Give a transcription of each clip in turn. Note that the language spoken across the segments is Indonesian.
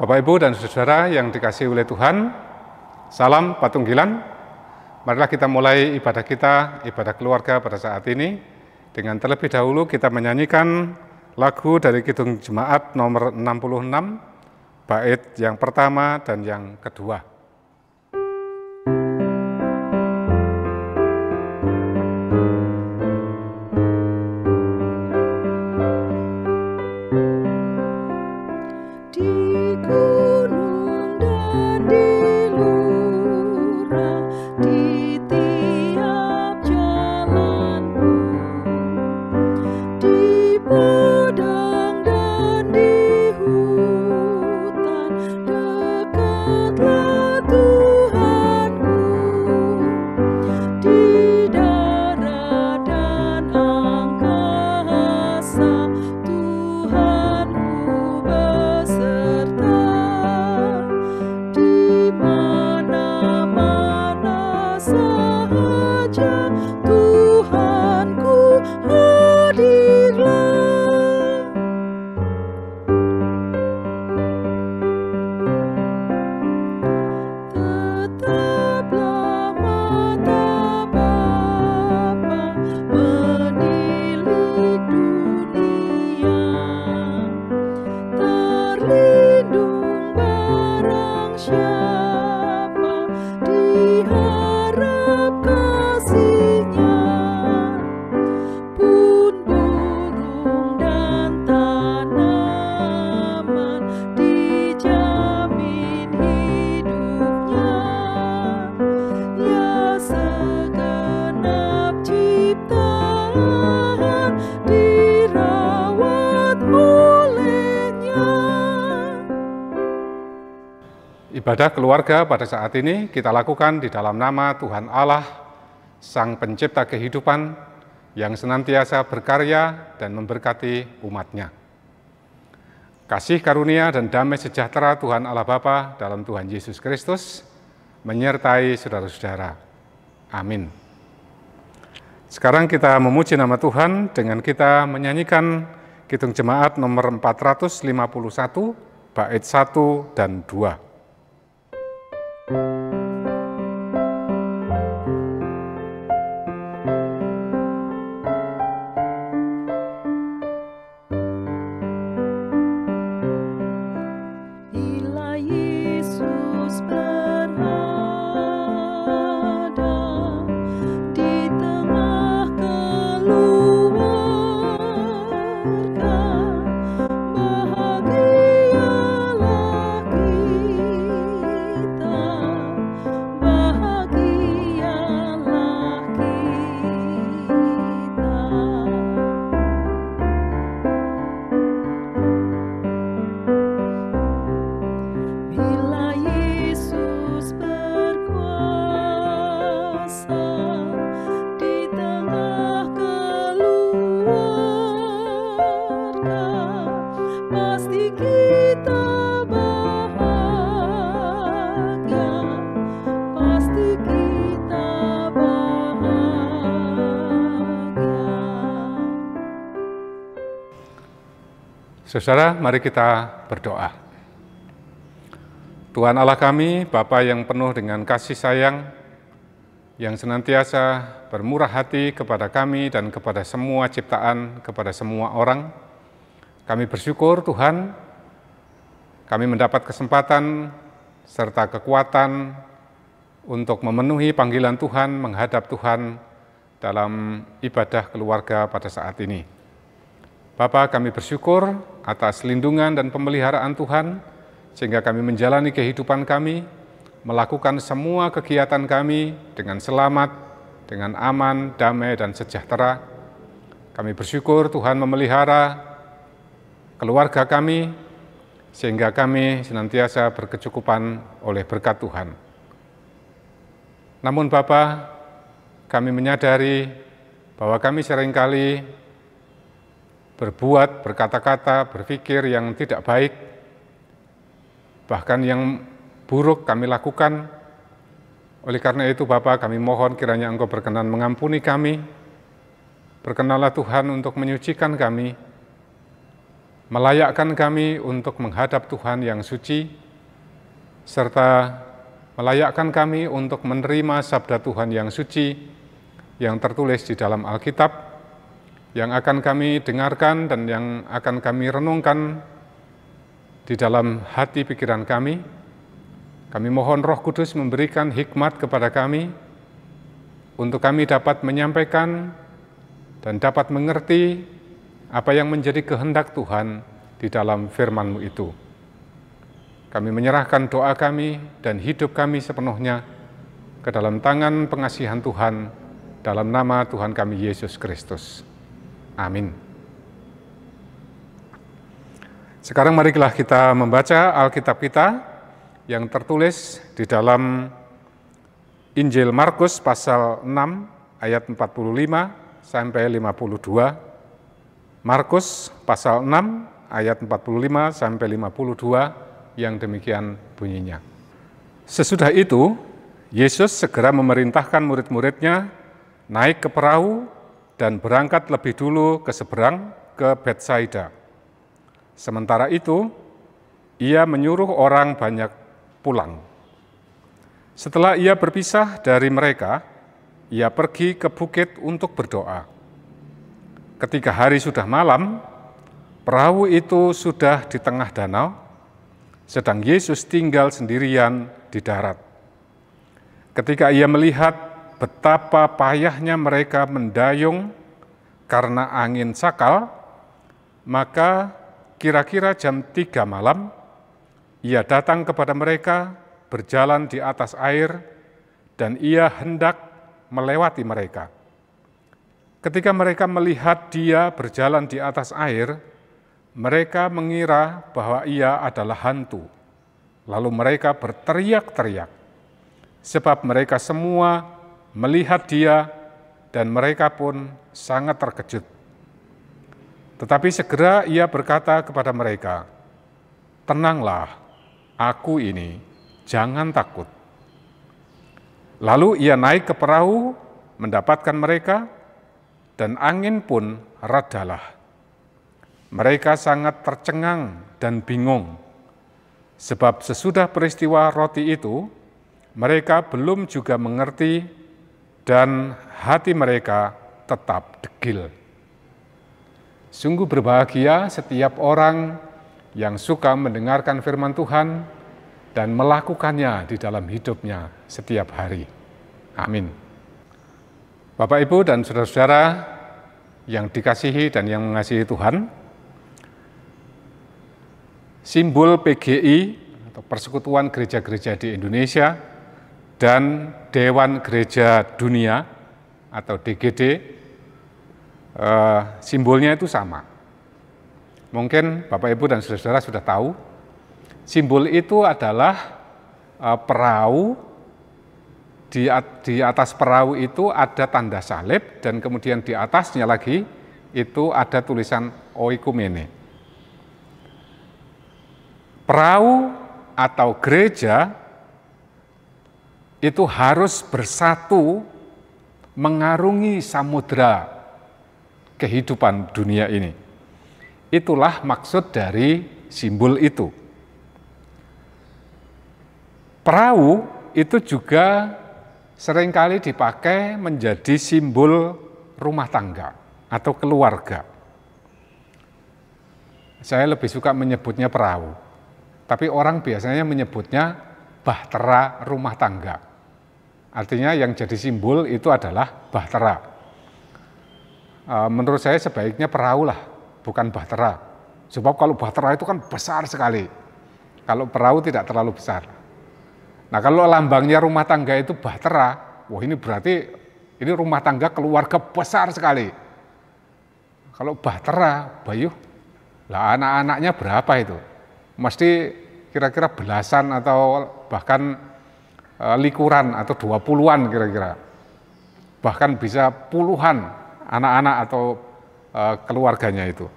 Bapak, Ibu, dan Saudara yang dikasihi oleh Tuhan, salam Patunggilan. Marilah kita mulai ibadah kita, ibadah keluarga pada saat ini, dengan terlebih dahulu kita menyanyikan lagu dari Kidung Jemaat nomor 66, bait yang pertama dan yang kedua. Ibadah keluarga pada saat ini kita lakukan di dalam nama Tuhan Allah, Sang Pencipta kehidupan, yang senantiasa berkarya dan memberkati umat-Nya. Kasih karunia dan damai sejahtera Tuhan Allah Bapa dalam Tuhan Yesus Kristus menyertai saudara-saudara. Amin. Sekarang kita memuji nama Tuhan dengan kita menyanyikan Kidung Jemaat nomor 451, bait 1 dan 2. Saudara, mari kita berdoa. Tuhan Allah kami, Bapa yang penuh dengan kasih sayang, yang senantiasa bermurah hati kepada kami dan kepada semua ciptaan, kepada semua orang. Kami bersyukur Tuhan, kami mendapat kesempatan serta kekuatan untuk memenuhi panggilan Tuhan, menghadap Tuhan dalam ibadah keluarga pada saat ini. Bapa, kami bersyukur atas lindungan dan pemeliharaan Tuhan, sehingga kami menjalani kehidupan kami, melakukan semua kegiatan kami dengan selamat, dengan aman, damai, dan sejahtera. Kami bersyukur Tuhan memelihara keluarga kami, sehingga kami senantiasa berkecukupan oleh berkat Tuhan. Namun Bapa, kami menyadari bahwa kami seringkali berbuat, berkata-kata, berpikir yang tidak baik, bahkan yang buruk kami lakukan. Oleh karena itu Bapa, kami mohon kiranya Engkau berkenan mengampuni kami. Berkenanlah Tuhan untuk menyucikan kami, melayakkan kami untuk menghadap Tuhan yang suci, serta melayakkan kami untuk menerima sabda Tuhan yang suci yang tertulis di dalam Alkitab, yang akan kami dengarkan dan yang akan kami renungkan di dalam hati pikiran kami. Kami mohon Roh Kudus memberikan hikmat kepada kami, untuk kami dapat menyampaikan dan dapat mengerti apa yang menjadi kehendak Tuhan di dalam firman-Mu itu. Kami menyerahkan doa kami dan hidup kami sepenuhnya ke dalam tangan pengasihan Tuhan, dalam nama Tuhan kami Yesus Kristus. Amin. Sekarang marilah kita membaca Alkitab kita yang tertulis di dalam Injil Markus pasal 6 ayat 45 sampai 52. Markus pasal 6 ayat 45 sampai 52 yang demikian bunyinya. Sesudah itu, Yesus segera memerintahkan murid-muridnya naik ke perahu dan berangkat lebih dulu ke seberang ke Betsaida. Sementara itu, ia menyuruh orang banyak pulang. Setelah ia berpisah dari mereka, ia pergi ke bukit untuk berdoa. Ketika hari sudah malam, perahu itu sudah di tengah danau, sedang Yesus tinggal sendirian di darat. Ketika ia melihat betapa payahnya mereka mendayung karena angin sakal, maka kira-kira jam 3 malam, ia datang kepada mereka berjalan di atas air, dan ia hendak melewati mereka. Ketika mereka melihat dia berjalan di atas air, mereka mengira bahwa ia adalah hantu. Lalu mereka berteriak-teriak, sebab mereka semua melihat dia dan mereka pun sangat terkejut. Tetapi segera ia berkata kepada mereka, "Tenanglah, aku ini, jangan takut." Lalu ia naik ke perahu, mendapatkan mereka, dan angin pun redalah. Mereka sangat tercengang dan bingung, sebab sesudah peristiwa roti itu, mereka belum juga mengerti dan hati mereka tetap degil. Sungguh berbahagia setiap orang yang suka mendengarkan firman Tuhan dan melakukannya di dalam hidupnya setiap hari. Amin. Bapak, Ibu, dan saudara-saudara yang dikasihi dan yang mengasihi Tuhan, simbol PGI atau Persekutuan Gereja-Gereja di Indonesia dan Dewan Gereja Dunia atau DGD, simbolnya itu sama. Mungkin Bapak, Ibu, dan saudara-saudara sudah tahu, simbol itu adalah perahu. Di atas perahu itu ada tanda salib, dan kemudian di atasnya lagi itu ada tulisan oikumene. Perahu atau gereja itu harus bersatu mengarungi samudera kehidupan dunia ini. Itulah maksud dari simbol itu. Perahu itu juga seringkali dipakai menjadi simbol rumah tangga atau keluarga. Saya lebih suka menyebutnya perahu, tapi orang biasanya menyebutnya bahtera rumah tangga. Artinya yang jadi simbol itu adalah bahtera. Menurut saya sebaiknya perahu lah, bukan bahtera. Sebab kalau bahtera itu kan besar sekali, kalau perahu tidak terlalu besar. Nah, kalau lambangnya rumah tangga itu bahtera, wah ini berarti ini rumah tangga keluarga besar sekali. Kalau bahtera, Bayu, lah anak-anaknya berapa itu? Mesti kira-kira belasan atau bahkan likuran atau 20-an kira-kira. Bahkan bisa puluhan anak-anak atau keluarganya itu.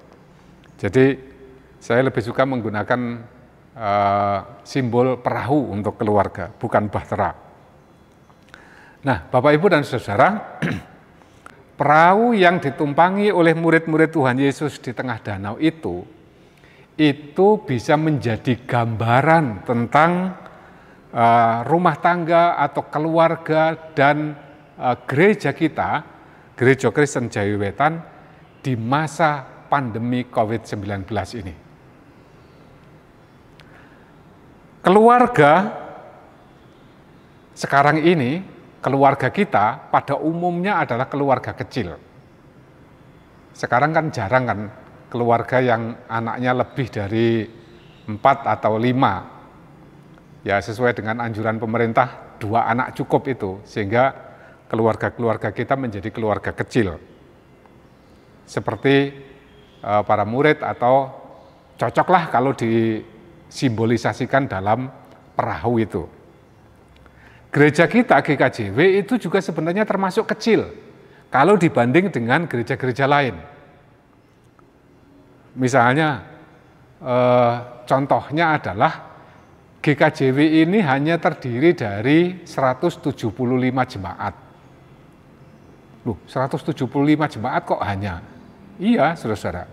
Jadi saya lebih suka menggunakan simbol perahu untuk keluarga, bukan bahtera. Nah, Bapak, Ibu, dan saudara, perahu yang ditumpangi oleh murid-murid Tuhan Yesus di tengah danau itu itu bisa menjadi gambaran tentang rumah tangga atau keluarga dan gereja kita, Gereja Kristen Jawi Wetan di masa pandemi COVID-19 ini. Keluarga sekarang ini, keluarga kita pada umumnya adalah keluarga kecil. Sekarang kan jarang kan keluarga yang anaknya lebih dari 4 atau 5. Ya sesuai dengan anjuran pemerintah 2 anak cukup itu, sehingga keluarga-keluarga kita menjadi keluarga kecil. Seperti para murid atau cocoklah kalau disimbolisasikan dalam perahu itu. Gereja kita GKJW itu juga sebenarnya termasuk kecil kalau dibanding dengan gereja-gereja lain. Misalnya contohnya adalah GKJW ini hanya terdiri dari 175 jemaat. Loh, 175 jemaat kok hanya? Iya, saudara-saudara.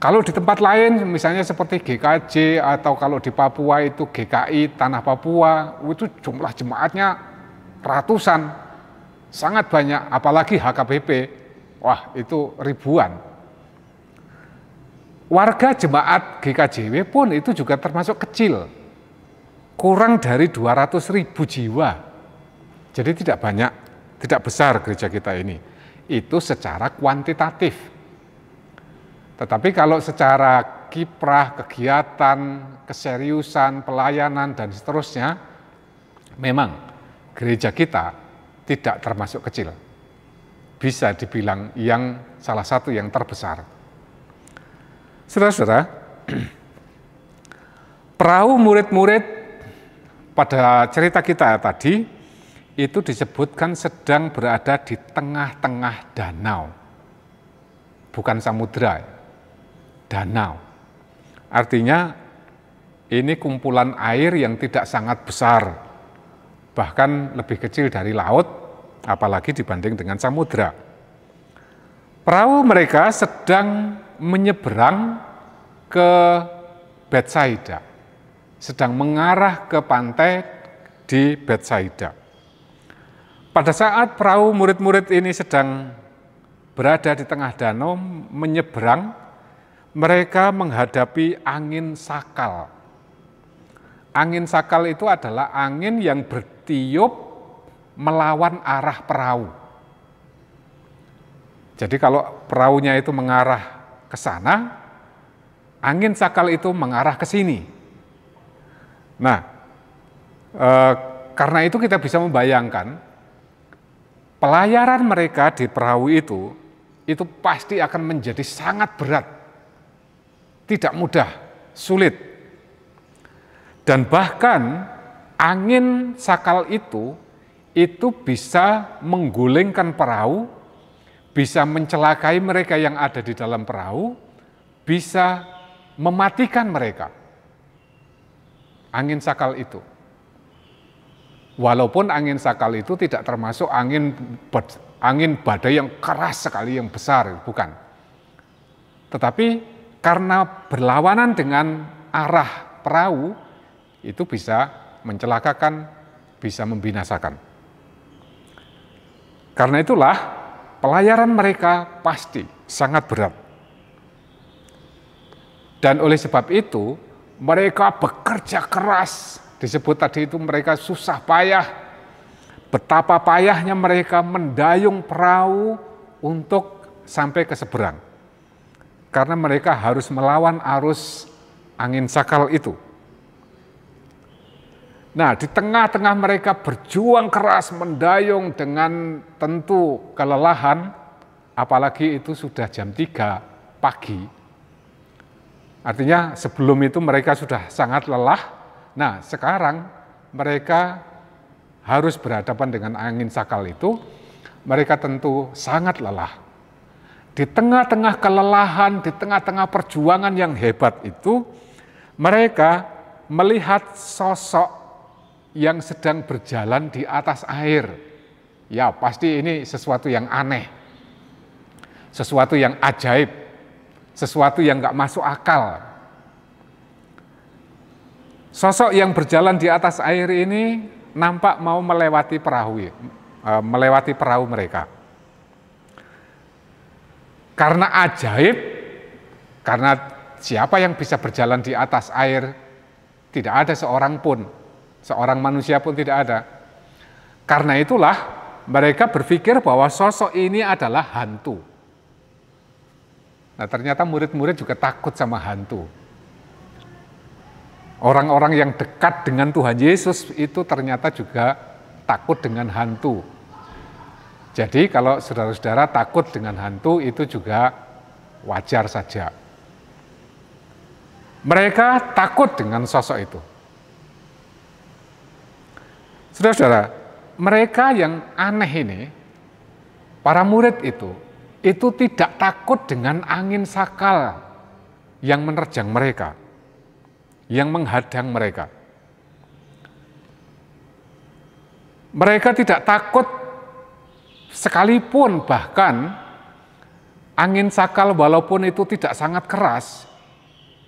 Kalau di tempat lain, misalnya seperti GKJ atau kalau di Papua itu GKI Tanah Papua, itu jumlah jemaatnya ratusan, sangat banyak, apalagi HKBP, wah itu ribuan. Warga jemaat GKJW pun itu juga termasuk kecil, kurang dari 200.000 jiwa. Jadi tidak banyak, tidak besar gereja kita ini. Itu secara kuantitatif. Tetapi kalau secara kiprah, kegiatan, keseriusan, pelayanan, dan seterusnya, memang gereja kita tidak termasuk kecil. Bisa dibilang yang salah satu yang terbesar. Saudara-saudara, perahu murid-murid pada cerita kita tadi, itu disebutkan sedang berada di tengah-tengah danau. Bukan samudra, danau. Artinya ini kumpulan air yang tidak sangat besar, bahkan lebih kecil dari laut, apalagi dibanding dengan samudra. Perahu mereka sedang menyeberang ke Betsaida, sedang mengarah ke pantai di Betsaida. Pada saat perahu murid-murid ini sedang berada di tengah danau menyeberang, mereka menghadapi angin sakal. Angin sakal itu adalah angin yang bertiup melawan arah perahu. Jadi kalau perahunya itu mengarah ke sana, angin sakal itu mengarah ke sini. Nah, karena itu kita bisa membayangkan pelayaran mereka di perahu itu pasti akan menjadi sangat berat. Tidak mudah, sulit. Dan bahkan angin sakal itu bisa menggulingkan perahu, bisa mencelakai mereka yang ada di dalam perahu, bisa mematikan mereka. Angin sakal itu. Walaupun angin sakal itu tidak termasuk angin badai yang keras sekali, yang besar, bukan. Tetapi karena berlawanan dengan arah perahu, itu bisa mencelakakan, bisa membinasakan. Karena itulah pelayaran mereka pasti sangat berat. Dan oleh sebab itu, mereka bekerja keras. Disebut tadi itu mereka susah payah. Betapa payahnya mereka mendayung perahu untuk sampai ke seberang. Karena mereka harus melawan arus angin sakal itu. Nah, di tengah-tengah mereka berjuang keras mendayung dengan tentu kelelahan, apalagi itu sudah jam 3 pagi. Artinya sebelum itu mereka sudah sangat lelah. Nah, sekarang mereka harus berhadapan dengan angin sakal itu, mereka tentu sangat lelah. Di tengah-tengah kelelahan, di tengah-tengah perjuangan yang hebat itu, mereka melihat sosok yang sedang berjalan di atas air. Ya, pasti ini sesuatu yang aneh, sesuatu yang ajaib, sesuatu yang gak masuk akal. Sosok yang berjalan di atas air ini nampak mau melewati perahu mereka. Karena ajaib, karena siapa yang bisa berjalan di atas air, tidak ada seorang pun, seorang manusia pun tidak ada. Karena itulah mereka berpikir bahwa sosok ini adalah hantu. Nah, ternyata murid-murid juga takut sama hantu. Orang-orang yang dekat dengan Tuhan Yesus itu ternyata juga takut dengan hantu. Jadi kalau saudara-saudara takut dengan hantu itu juga wajar saja. Mereka takut dengan sosok itu. Saudara-saudara, mereka yang aneh ini, para murid itu tidak takut dengan angin sakal yang menerjang mereka, yang menghadang mereka. Mereka tidak takut sekalipun bahkan angin sakal walaupun itu tidak sangat keras,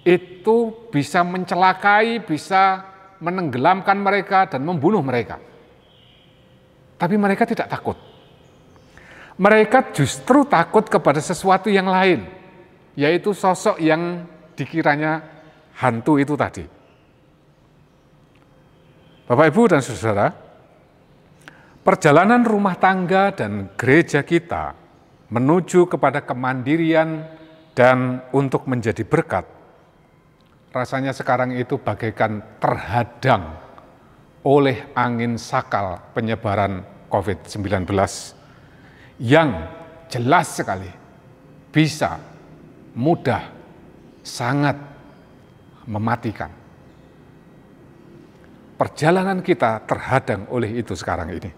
itu bisa mencelakai, bisa menenggelamkan mereka dan membunuh mereka. Tapi mereka tidak takut. Mereka justru takut kepada sesuatu yang lain, yaitu sosok yang dikiranya hantu itu tadi. Bapak, Ibu, dan saudara, perjalanan rumah tangga dan gereja kita menuju kepada kemandirian dan untuk menjadi berkat, rasanya sekarang itu bagaikan terhadang oleh angin sakal penyebaran COVID-19 yang jelas sekali bisa mudah sangat mematikan. Perjalanan kita terhadang oleh itu sekarang ini.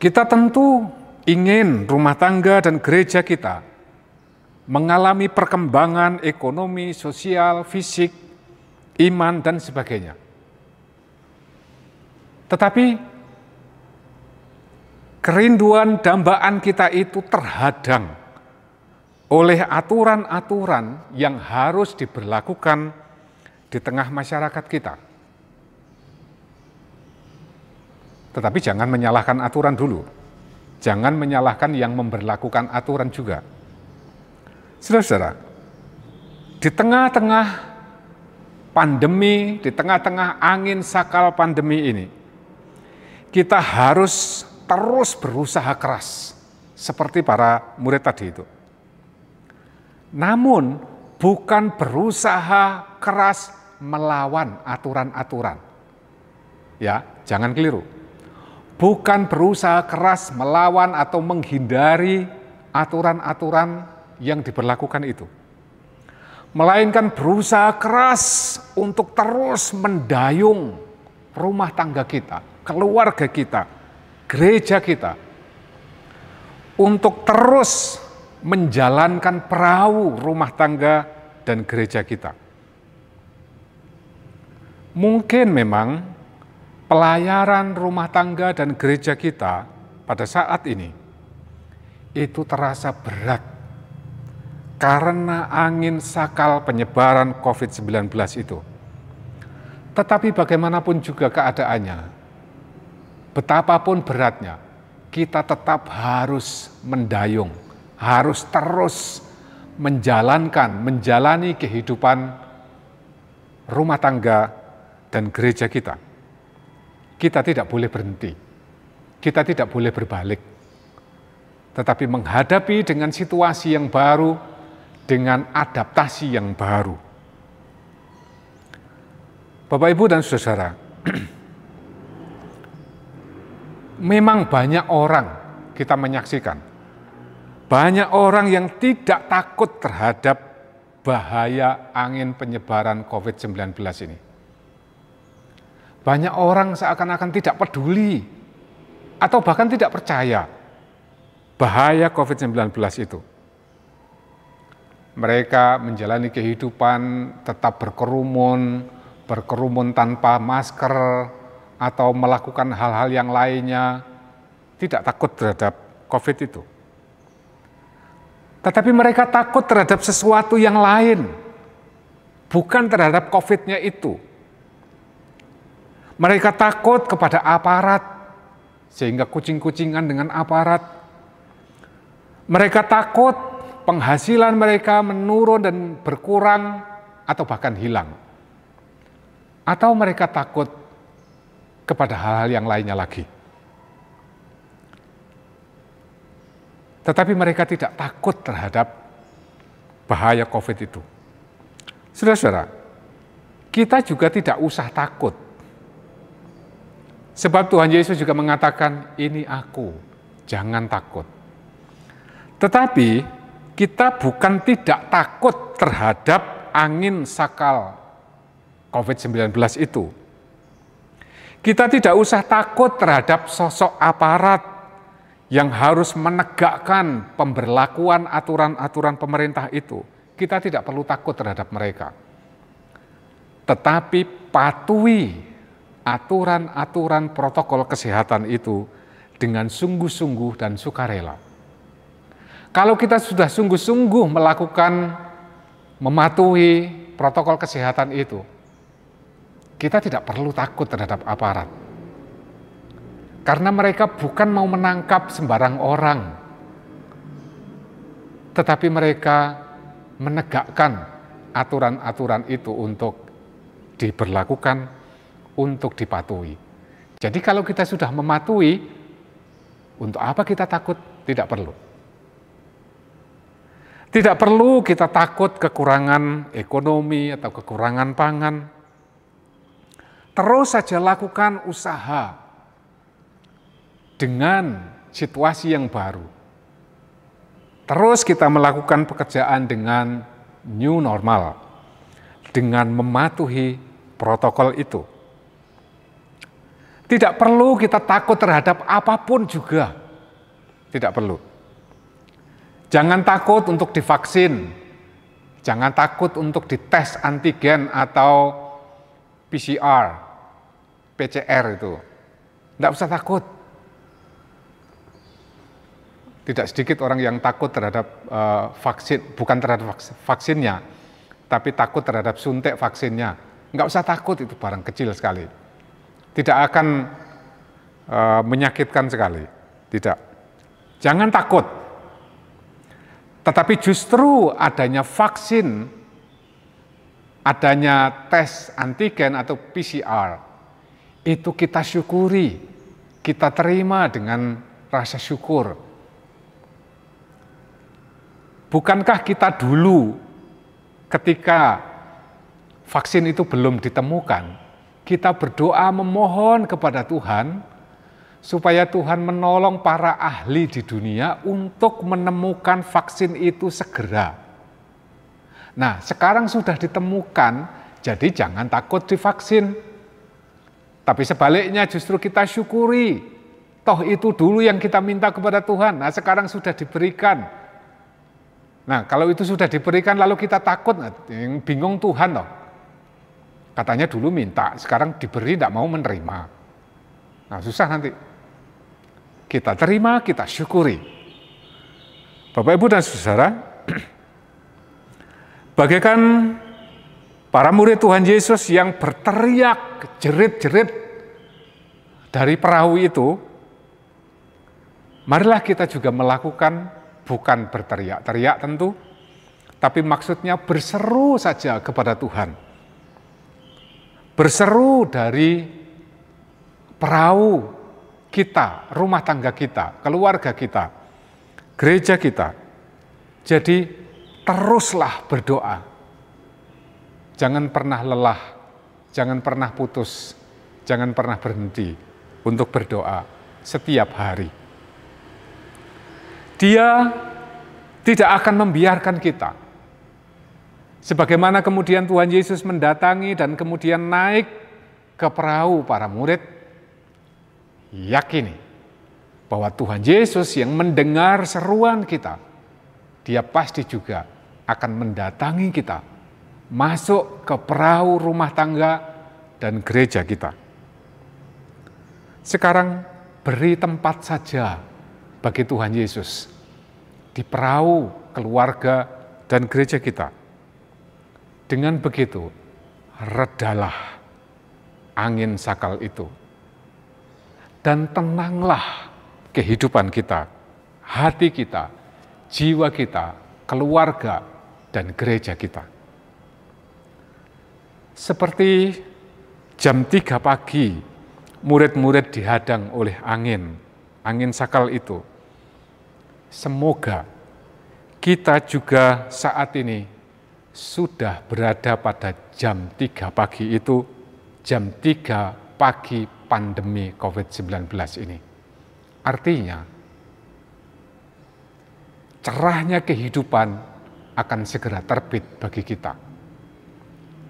Kita tentu ingin rumah tangga dan gereja kita mengalami perkembangan ekonomi, sosial, fisik, iman, dan sebagainya. Tetapi kerinduan dambaan kita itu terhadang oleh aturan-aturan yang harus diberlakukan di tengah masyarakat kita. Tetapi jangan menyalahkan aturan dulu. Jangan menyalahkan yang memberlakukan aturan juga. Saudara-saudara, di tengah-tengah pandemi, di tengah-tengah angin sakal pandemi ini, kita harus terus berusaha keras, seperti para murid tadi itu. Namun, bukan berusaha keras melawan aturan-aturan. Ya, jangan keliru. Bukan berusaha keras melawan atau menghindari aturan-aturan yang diberlakukan itu. Melainkan berusaha keras untuk terus mendayung rumah tangga kita, keluarga kita, gereja kita, untuk terus menjalankan perahu rumah tangga dan gereja kita. Mungkin memang pelayaran rumah tangga dan gereja kita pada saat ini itu terasa berat karena angin sakal penyebaran COVID-19 itu. Tetapi bagaimanapun juga keadaannya, betapapun beratnya, kita tetap harus mendayung, harus terus menjalani kehidupan rumah tangga dan gereja kita. Kita tidak boleh berhenti, kita tidak boleh berbalik, tetapi menghadapi dengan situasi yang baru, dengan adaptasi yang baru. Bapak, Ibu, dan saudara, memang banyak orang kita menyaksikan, banyak orang yang tidak takut terhadap bahaya angin penyebaran COVID-19 ini. Banyak orang seakan-akan tidak peduli atau bahkan tidak percaya bahaya COVID-19 itu. Mereka menjalani kehidupan tetap berkerumun tanpa masker, atau melakukan hal-hal yang lainnya, tidak takut terhadap COVID itu. Tetapi mereka takut terhadap sesuatu yang lain, bukan terhadap COVID-nya itu. Mereka takut kepada aparat, sehingga kucing-kucingan dengan aparat. Mereka takut penghasilan mereka menurun dan berkurang atau bahkan hilang. Atau mereka takut kepada hal-hal yang lainnya lagi. Tetapi mereka tidak takut terhadap bahaya COVID itu. Saudara-saudara, kita juga tidak usah takut. Sebab Tuhan Yesus juga mengatakan, ini aku, jangan takut. Tetapi kita bukan tidak takut terhadap angin sakal COVID-19 itu. Kita tidak usah takut terhadap sosok aparat yang harus menegakkan pemberlakuan aturan-aturan pemerintah itu. Kita tidak perlu takut terhadap mereka. Tetapi patuhi aturan-aturan protokol kesehatan itu dengan sungguh-sungguh dan sukarela. Kalau kita sudah sungguh-sungguh mematuhi protokol kesehatan itu, kita tidak perlu takut terhadap aparat. Karena mereka bukan mau menangkap sembarang orang, tetapi mereka menegakkan aturan-aturan itu untuk diberlakukan, untuk dipatuhi. Jadi kalau kita sudah mematuhi, untuk apa kita takut? Tidak perlu. Tidak perlu kita takut kekurangan ekonomi atau kekurangan pangan. Terus saja lakukan usaha dengan situasi yang baru. Terus kita melakukan pekerjaan dengan new normal, dengan mematuhi protokol itu. Tidak perlu kita takut terhadap apapun juga. Tidak perlu. Jangan takut untuk divaksin. Jangan takut untuk dites antigen atau PCR, PCR itu. Tidak usah takut. Tidak sedikit orang yang takut terhadap vaksin, bukan terhadap vaksinnya, tapi takut terhadap suntik vaksinnya. Nggak usah takut, itu barang kecil sekali. Tidak akan menyakitkan sekali, tidak. Jangan takut. Tetapi justru adanya vaksin, adanya tes antigen atau PCR, itu kita syukuri, kita terima dengan rasa syukur. Bukankah kita dulu ketika vaksin itu belum ditemukan, kita berdoa memohon kepada Tuhan supaya Tuhan menolong para ahli di dunia untuk menemukan vaksin itu segera. Nah, sekarang sudah ditemukan, jadi jangan takut divaksin. Tapi sebaliknya justru kita syukuri. Toh itu dulu yang kita minta kepada Tuhan, nah sekarang sudah diberikan. Nah, kalau itu sudah diberikan lalu kita takut, yang bingung Tuhan loh. Katanya dulu minta, sekarang diberi tidak mau menerima. Nah, susah nanti. Kita terima, kita syukuri. Bapak, Ibu, dan Saudara, bagaikan para murid Tuhan Yesus yang berteriak jerit-jerit dari perahu itu, marilah kita juga melakukan, bukan berteriak-teriak tentu, tapi maksudnya berseru saja kepada Tuhan. Berseru dari perahu kita, rumah tangga kita, keluarga kita, gereja kita. Jadi teruslah berdoa. Jangan pernah lelah, jangan pernah putus, jangan pernah berhenti untuk berdoa setiap hari. Dia tidak akan membiarkan kita. Sebagaimana kemudian Tuhan Yesus mendatangi dan kemudian naik ke perahu para murid, yakini bahwa Tuhan Yesus yang mendengar seruan kita, Dia pasti juga akan mendatangi kita, masuk ke perahu rumah tangga dan gereja kita. Sekarang beri tempat saja bagi Tuhan Yesus di perahu keluarga dan gereja kita. Dengan begitu, redalah angin sakal itu. Dan tenanglah kehidupan kita, hati kita, jiwa kita, keluarga, dan gereja kita. Seperti jam 3 pagi, murid-murid dihadang oleh angin sakal itu. Semoga kita juga saat ini sudah berada pada jam 3 pagi itu, jam 3 pagi pandemi COVID-19 ini. Artinya, cerahnya kehidupan akan segera terbit bagi kita.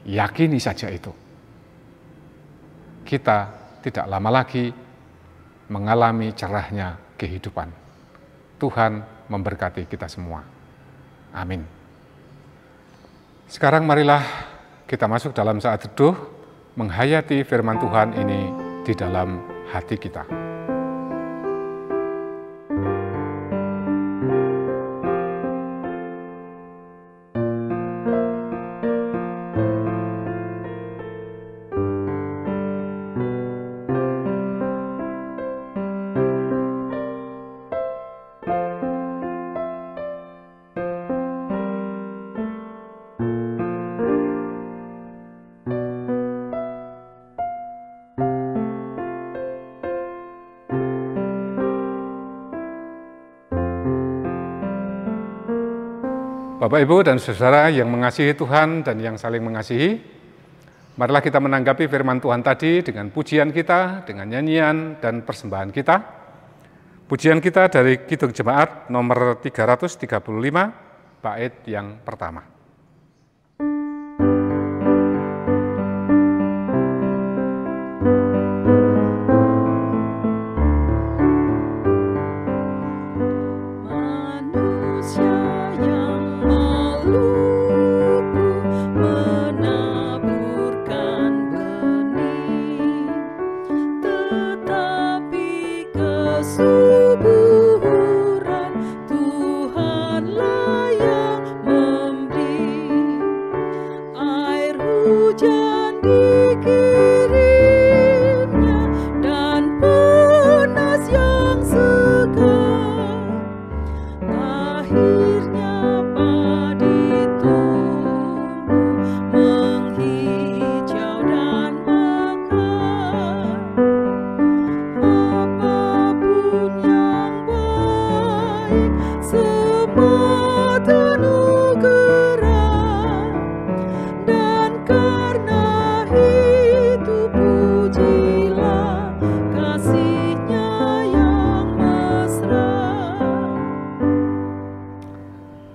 Yakini saja itu. Kita tidak lama lagi mengalami cerahnya kehidupan. Tuhan memberkati kita semua. Amin. Sekarang marilah kita masuk dalam saat teduh, menghayati firman Tuhan ini di dalam hati kita. Bapak, Ibu, dan Saudara yang mengasihi Tuhan dan yang saling mengasihi, marilah kita menanggapi firman Tuhan tadi dengan pujian kita, dengan nyanyian dan persembahan kita. Pujian kita dari Kidung Jemaat nomor 335, bait yang pertama.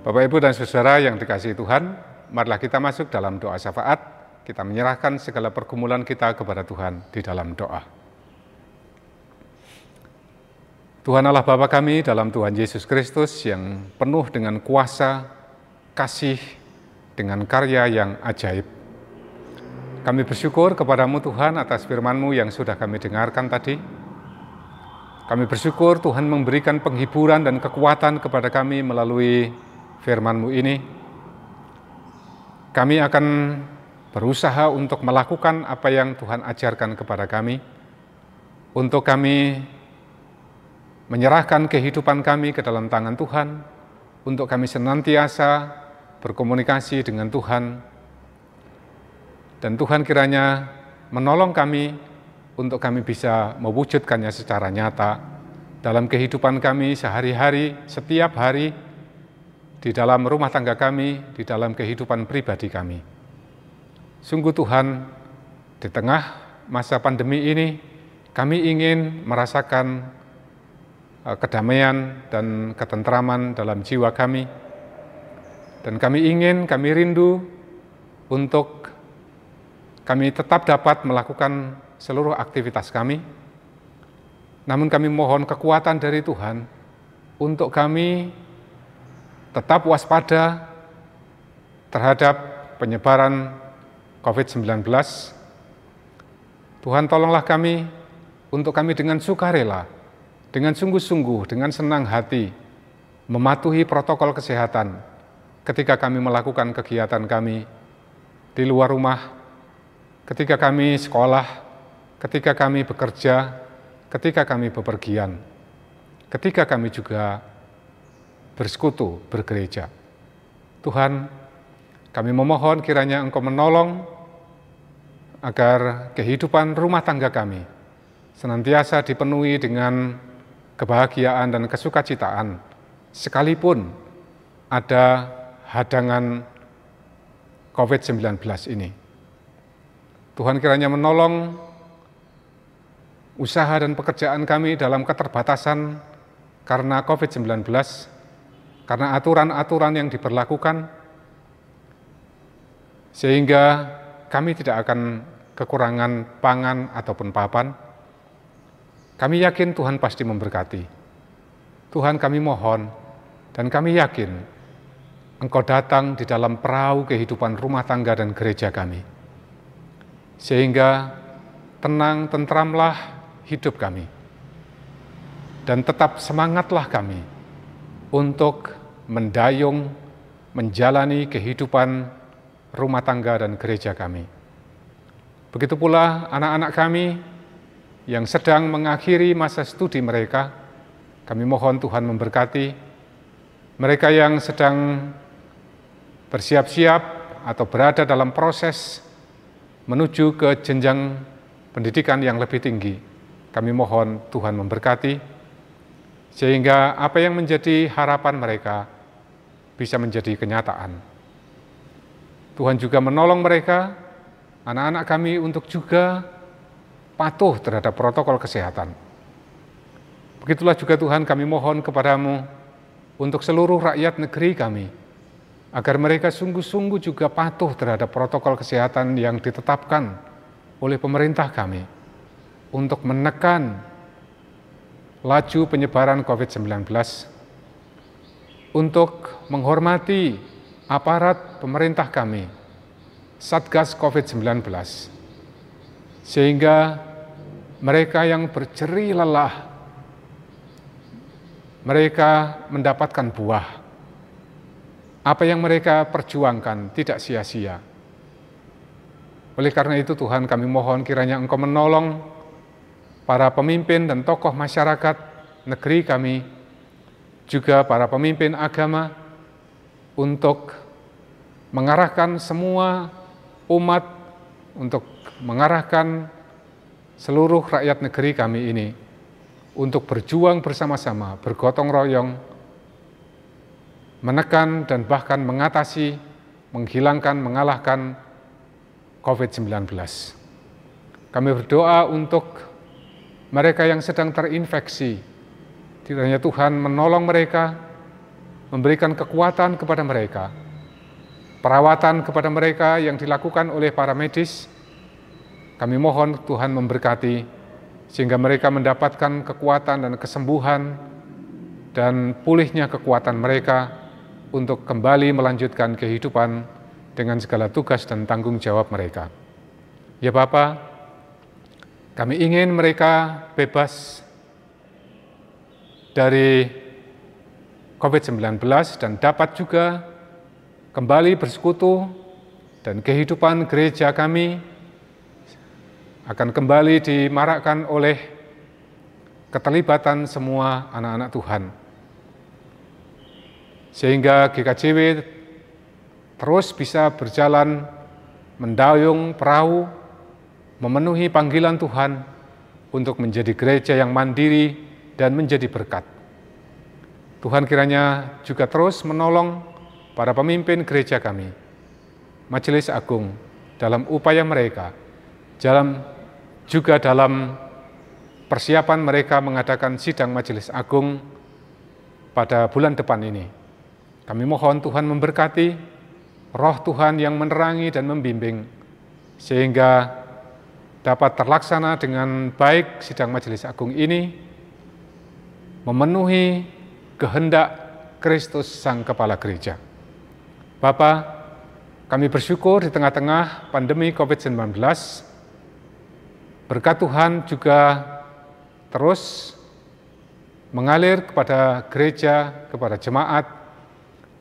Bapak, Ibu, dan Saudara yang dikasihi Tuhan, marilah kita masuk dalam doa syafaat. Kita menyerahkan segala pergumulan kita kepada Tuhan di dalam doa. Tuhan Allah Bapa kami dalam Tuhan Yesus Kristus yang penuh dengan kuasa, kasih, dengan karya yang ajaib. Kami bersyukur kepadamu Tuhan atas firman-Mu yang sudah kami dengarkan tadi. Kami bersyukur Tuhan memberikan penghiburan dan kekuatan kepada kami melalui firman-Mu ini. Kami akan berusaha untuk melakukan apa yang Tuhan ajarkan kepada kami, untuk kami menyerahkan kehidupan kami ke dalam tangan Tuhan, untuk kami senantiasa berkomunikasi dengan Tuhan, dan Tuhan kiranya menolong kami untuk kami bisa mewujudkannya secara nyata dalam kehidupan kami sehari-hari, setiap hari, di dalam rumah tangga kami, di dalam kehidupan pribadi kami. Sungguh Tuhan, di tengah masa pandemi ini, kami ingin merasakan kedamaian dan ketentraman dalam jiwa kami. Dan kami rindu untuk kami tetap dapat melakukan seluruh aktivitas kami. Namun kami mohon kekuatan dari Tuhan untuk kami tetap waspada terhadap penyebaran COVID-19. Tuhan tolonglah kami untuk kami dengan sukarela, dengan sungguh-sungguh, dengan senang hati, mematuhi protokol kesehatan ketika kami melakukan kegiatan kami di luar rumah, ketika kami sekolah, ketika kami bekerja, ketika kami bepergian, ketika kami juga bersekutu, bergereja. Tuhan, kami memohon kiranya Engkau menolong agar kehidupan rumah tangga kami senantiasa dipenuhi dengan kebahagiaan dan kesukacitaan, sekalipun ada hadangan COVID-19 ini. Tuhan kiranya menolong usaha dan pekerjaan kami dalam keterbatasan karena COVID-19, karena aturan-aturan yang diberlakukan, sehingga kami tidak akan kekurangan pangan ataupun papan. Kami yakin Tuhan pasti memberkati. Tuhan, kami mohon dan kami yakin Engkau datang di dalam perahu kehidupan rumah tangga dan gereja kami. Sehingga tenang, tentramlah hidup kami. Dan tetap semangatlah kami untuk mendayung, menjalani kehidupan rumah tangga dan gereja kami. Begitu pula anak-anak kami yang sedang mengakhiri masa studi mereka, kami mohon Tuhan memberkati. Mereka yang sedang bersiap-siap atau berada dalam proses menuju ke jenjang pendidikan yang lebih tinggi, kami mohon Tuhan memberkati, sehingga apa yang menjadi harapan mereka bisa menjadi kenyataan. Tuhan juga menolong mereka, anak-anak kami, untuk juga patuh terhadap protokol kesehatan. Begitulah juga Tuhan, kami mohon kepadamu untuk seluruh rakyat negeri kami, agar mereka sungguh-sungguh juga patuh terhadap protokol kesehatan yang ditetapkan oleh pemerintah kami untuk menekan laju penyebaran COVID-19, untuk menghormati aparat pemerintah kami, Satgas COVID-19, sehingga mereka yang berjerih lelah, mereka mendapatkan buah. Apa yang mereka perjuangkan tidak sia-sia. Oleh karena itu Tuhan, kami mohon kiranya Engkau menolong para pemimpin dan tokoh masyarakat negeri kami, juga para pemimpin agama, untuk mengarahkan semua umat, untuk mengarahkan seluruh rakyat negeri kami ini untuk berjuang bersama-sama, bergotong royong, menekan dan bahkan mengatasi, menghilangkan, mengalahkan COVID-19. Kami berdoa untuk mereka yang sedang terinfeksi, kiranya Tuhan menolong mereka, memberikan kekuatan kepada mereka, perawatan kepada mereka yang dilakukan oleh para medis. Kami mohon Tuhan memberkati, sehingga mereka mendapatkan kekuatan dan kesembuhan dan pulihnya kekuatan mereka untuk kembali melanjutkan kehidupan dengan segala tugas dan tanggung jawab mereka. Ya Bapa, kami ingin mereka bebas dari COVID-19 dan dapat juga kembali bersekutu, dan kehidupan gereja kami akan kembali dimarakkan oleh keterlibatan semua anak-anak Tuhan. Sehingga GKJW terus bisa berjalan mendayung perahu, memenuhi panggilan Tuhan untuk menjadi gereja yang mandiri dan menjadi berkat. Tuhan kiranya juga terus menolong para pemimpin gereja kami, Majelis Agung, dalam upaya mereka, juga dalam persiapan mereka mengadakan sidang Majelis Agung pada bulan depan ini. Kami mohon Tuhan memberkati, Roh Tuhan yang menerangi dan membimbing, sehingga dapat terlaksana dengan baik sidang Majelis Agung ini, memenuhi kehendak Kristus Sang Kepala Gereja. Bapa, kami bersyukur di tengah-tengah pandemi COVID-19, berkat Tuhan juga terus mengalir kepada gereja, kepada jemaat,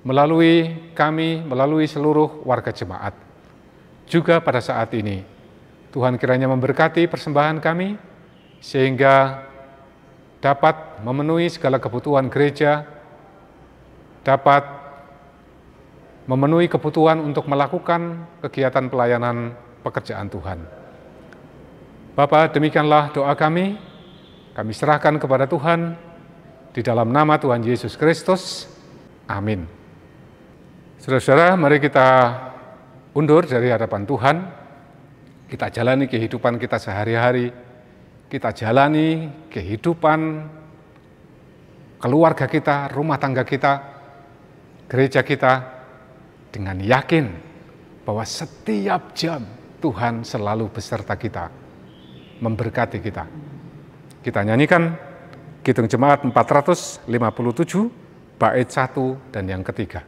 melalui kami, melalui seluruh warga jemaat. juga pada saat ini. Tuhan kiranya memberkati persembahan kami, sehingga dapat memenuhi segala kebutuhan gereja, dapat memenuhi kebutuhan untuk melakukan kegiatan pelayanan pekerjaan Tuhan. Bapa, demikianlah doa kami serahkan kepada Tuhan di dalam nama Tuhan Yesus Kristus. Amin. Saudara-saudara, mari kita undur dari hadapan Tuhan, kita jalani kehidupan kita sehari-hari, kita jalani kehidupan keluarga kita, rumah tangga kita, gereja kita, dengan yakin bahwa setiap jam Tuhan selalu beserta kita, memberkati kita. Kita nyanyikan Kidung Jemaat 457, bait 1 dan yang ketiga.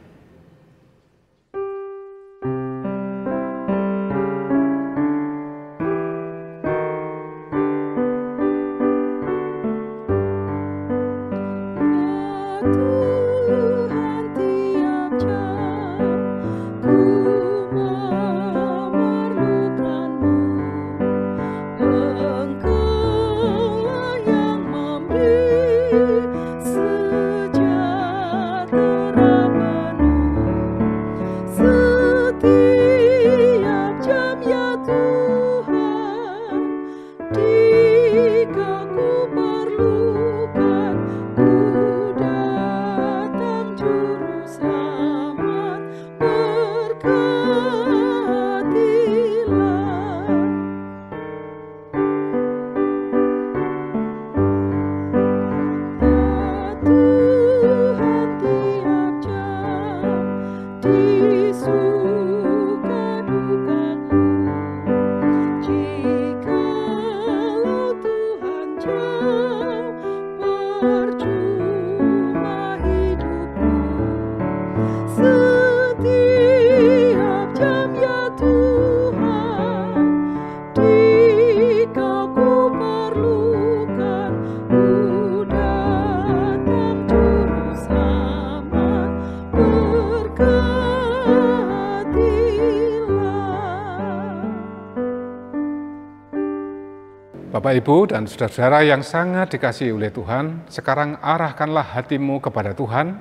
Bapak, Ibu, dan saudara-saudara yang sangat dikasihi oleh Tuhan, sekarang arahkanlah hatimu kepada Tuhan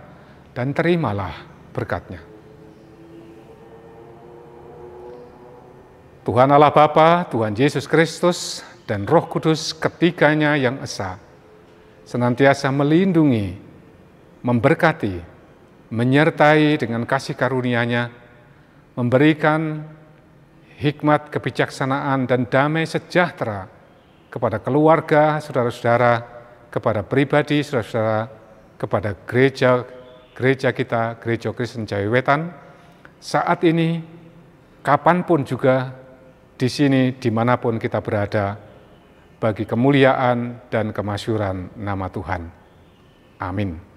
dan terimalah berkat-Nya. Tuhan Allah Bapa, Tuhan Yesus Kristus, dan Roh Kudus ketiganya yang esa, senantiasa melindungi, memberkati, menyertai dengan kasih karunia-Nya, memberikan hikmat, kebijaksanaan, dan damai sejahtera kepada keluarga, saudara-saudara, kepada pribadi, saudara-saudara, kepada gereja kita, Gereja Kristen Jawi Wetan, saat ini, kapanpun juga, di sini, dimanapun kita berada, bagi kemuliaan dan kemasyhuran nama Tuhan. Amin.